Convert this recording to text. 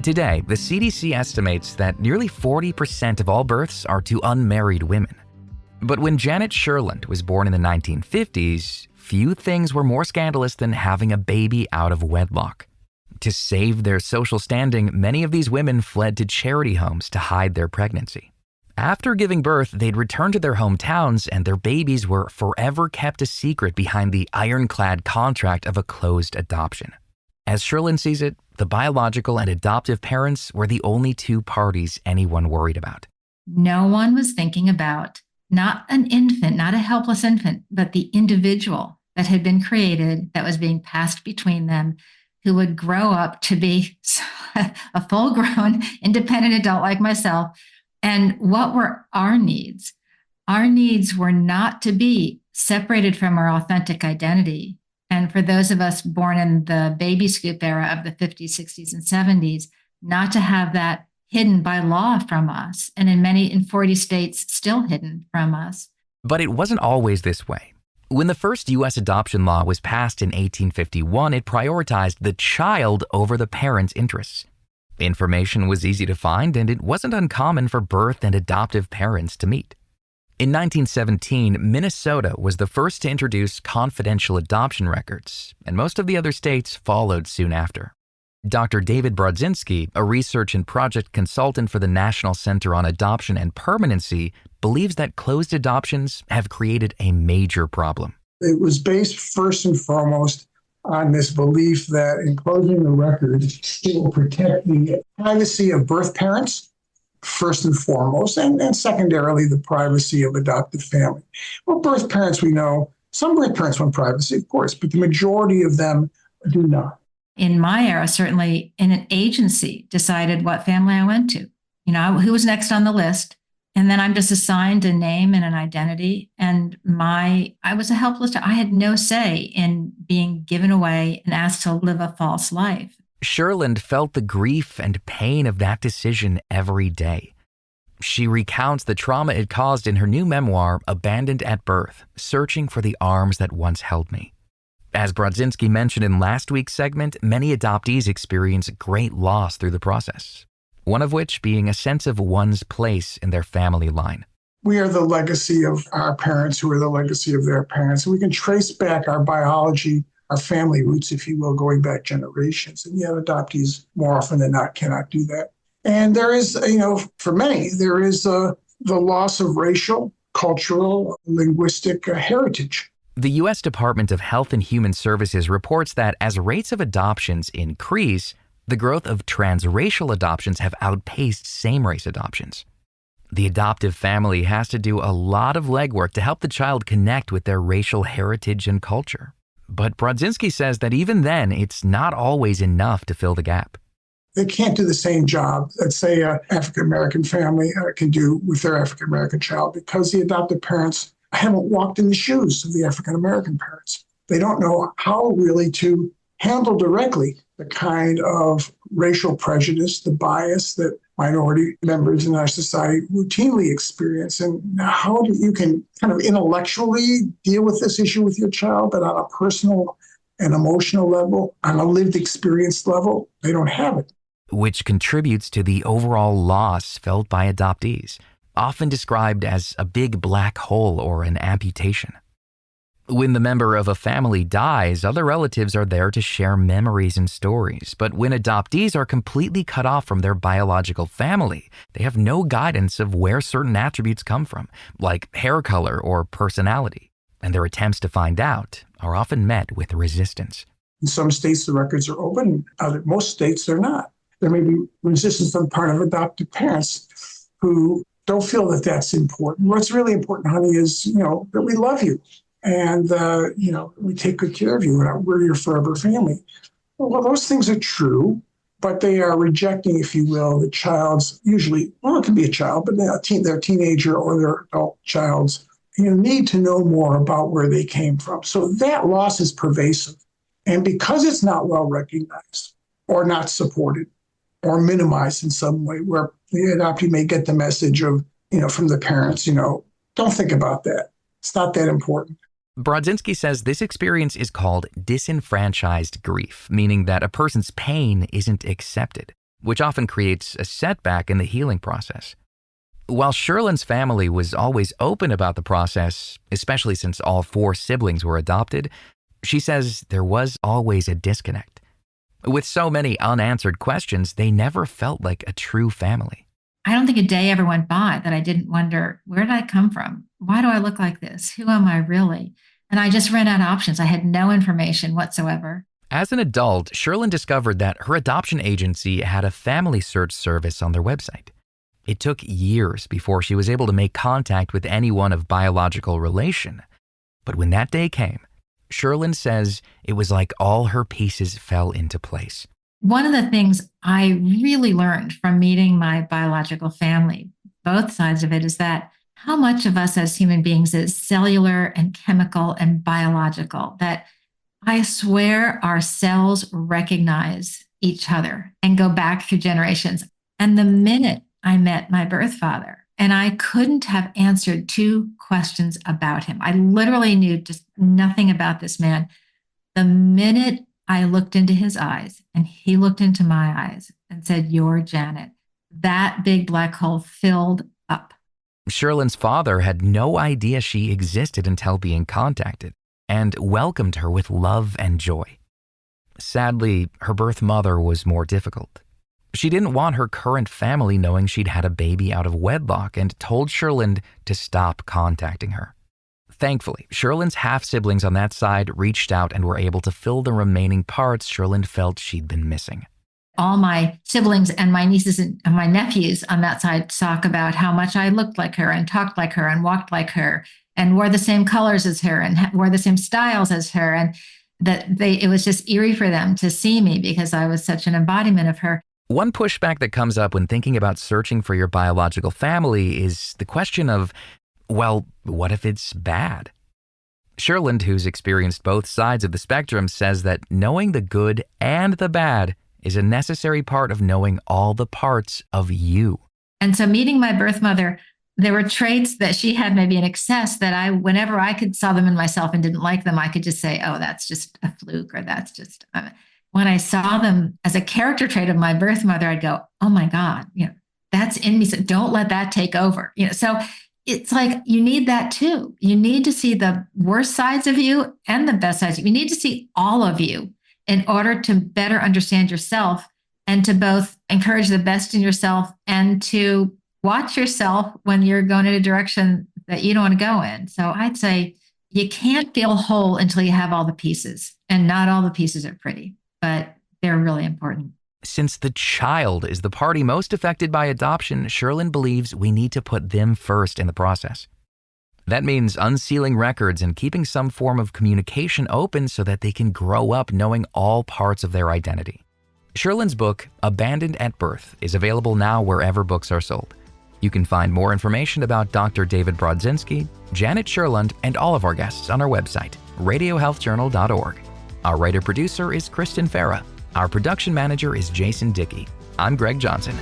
Today, the CDC estimates that nearly 40% of all births are to unmarried women. But when Janet Sherland was born in the 1950s, few things were more scandalous than having a baby out of wedlock. To save their social standing, many of these women fled to charity homes to hide their pregnancy. After giving birth, they'd return to their hometowns and their babies were forever kept a secret behind the ironclad contract of a closed adoption. As Sherland sees it, the biological and adoptive parents were the only two parties anyone worried about. No one was thinking about not an infant, not a helpless infant, but the individual that had been created that was being passed between them, who would grow up to be a full-grown, independent adult like myself. And what were our needs? Our needs were not to be separated from our authentic identity. And for those of us born in the baby scoop era of the 50s, 60s, and 70s, not to have that hidden by law from us, and in 40 states still hidden from us. But it wasn't always this way. When the first U.S. adoption law was passed in 1851, it prioritized the child over the parent's interests. Information was easy to find, and it wasn't uncommon for birth and adoptive parents to meet. In 1917, Minnesota was the first to introduce confidential adoption records, and most of the other states followed soon after. Dr. David Brodzinski, a research and project consultant for the National Center on Adoption and Permanency, believes that closed adoptions have created a major problem. It was based first and foremost on this belief that in closing the records, it will protect the privacy of birth parents, first and foremost, and secondarily, the privacy of adoptive family. Well, birth parents, we know, some birth parents want privacy, of course, but the majority of them do not. In my era, certainly an agency decided what family I went to, who was next on the list. And then I'm just assigned a name and an identity. And I was a helpless child. I had no say in being given away and asked to live a false life. Sherland felt the grief and pain of that decision every day. She recounts the trauma it caused in her new memoir, Abandoned at Birth, Searching for the Arms That Once Held Me. As Brodzinski mentioned in last week's segment, many adoptees experience great loss through the process, one of which being a sense of one's place in their family line. We are the legacy of our parents who are the legacy of their parents. We can trace back our biology, our family roots, if you will, going back generations. And yet adoptees more often than not cannot do that. And there is, for many, there is the loss of racial, cultural, linguistic heritage. The U.S. Department of Health and Human Services reports that as rates of adoptions increase, the growth of transracial adoptions have outpaced same-race adoptions. The adoptive family has to do a lot of legwork to help the child connect with their racial heritage and culture. But Brodzinski says that even then, it's not always enough to fill the gap. They can't do the same job that, say, an African-American family can do with their African-American child because the adoptive parents haven't walked in the shoes of the African-American parents. They don't know how really to handle directly the kind of racial prejudice, the bias that minority members in our society routinely experience, and how you can kind of intellectually deal with this issue with your child, but on a personal and emotional level, on a lived experience level, they don't have it. Which contributes to the overall loss felt by adoptees, often described as a big black hole or an amputation. When the member of a family dies, other relatives are there to share memories and stories. But when adoptees are completely cut off from their biological family, they have no guidance of where certain attributes come from, like hair color or personality. And their attempts to find out are often met with resistance. In some states, the records are open. Most states, they're not. There may be resistance on the part of adoptive parents who don't feel that that's important. What's really important, honey, is, that we love you. And, we take good care of you. We're your forever family. Well, those things are true, but they are rejecting, if you will, the child's usually, it can be a child, but their teenager or their adult child's need to know more about where they came from. So that loss is pervasive. And because it's not well recognized or not supported or minimized in some way, where the adoptee may get the message of, from the parents, don't think about that. It's not that important. Brodzinski says this experience is called disenfranchised grief, meaning that a person's pain isn't accepted. which often creates a setback in the healing process. While Sherlin's family was always open about the process, especially since all 4 siblings were adopted, she says there was always a disconnect. With so many unanswered questions, they never felt like a true family. I don't think a day ever went by that I didn't wonder, where did I come from? Why do I look like this? Who am I really? And I just ran out of options. I had no information whatsoever. As an adult, Sherlin discovered that her adoption agency had a family search service on their website. It took years before she was able to make contact with anyone of biological relation. But when that day came, Sherlin says it was like all her pieces fell into place. One of the things I really learned from meeting my biological family, both sides of it, is that how much of us as human beings is cellular and chemical and biological, that I swear our cells recognize each other and go back through generations. And the minute I met my birth father, and I couldn't have answered 2 questions about him. I literally knew just nothing about this man. The minute I looked into his eyes and he looked into my eyes and said, "You're Janet," that big black hole filled up. Sherlin's father had no idea she existed until being contacted and welcomed her with love and joy. Sadly, her birth mother was more difficult. She didn't want her current family knowing she'd had a baby out of wedlock and told Sherlin to stop contacting her. Thankfully, Sherlin's half-siblings on that side reached out and were able to fill the remaining parts Sherlin felt she'd been missing. All my siblings and my nieces and my nephews on that side talk about how much I looked like her and talked like her and walked like her and wore the same colors as her and wore the same styles as her. And it was just eerie for them to see me because I was such an embodiment of her. One pushback that comes up when thinking about searching for your biological family is the question of, well, what if it's bad? Sherlin, who's experienced both sides of the spectrum, says that knowing the good and the bad is a necessary part of knowing all the parts of you. And so meeting my birth mother, there were traits that she had maybe in excess that whenever I saw them in myself and didn't like them, I could just say, oh, that's just a fluke, or that's just, when I saw them as a character trait of my birth mother, I'd go, oh my God, that's in me. So don't let that take over. So it's like, you need that too. You need to see the worst sides of you and the best sides. You need to see all of you in order to better understand yourself and to both encourage the best in yourself and to watch yourself when you're going in a direction that you don't want to go in. So I'd say you can't feel whole until you have all the pieces, and not all the pieces are pretty, but they're really important. Since the child is the party most affected by adoption, Sherlin believes we need to put them first in the process. That means unsealing records and keeping some form of communication open so that they can grow up knowing all parts of their identity. Sherlin's book, Abandoned at Birth, is available now wherever books are sold. You can find more information about Dr. David Brodzinski, Janet Sherland, and all of our guests on our website, radiohealthjournal.org. Our writer-producer is Kristen Farah. Our production manager is Jason Dickey. I'm Greg Johnson.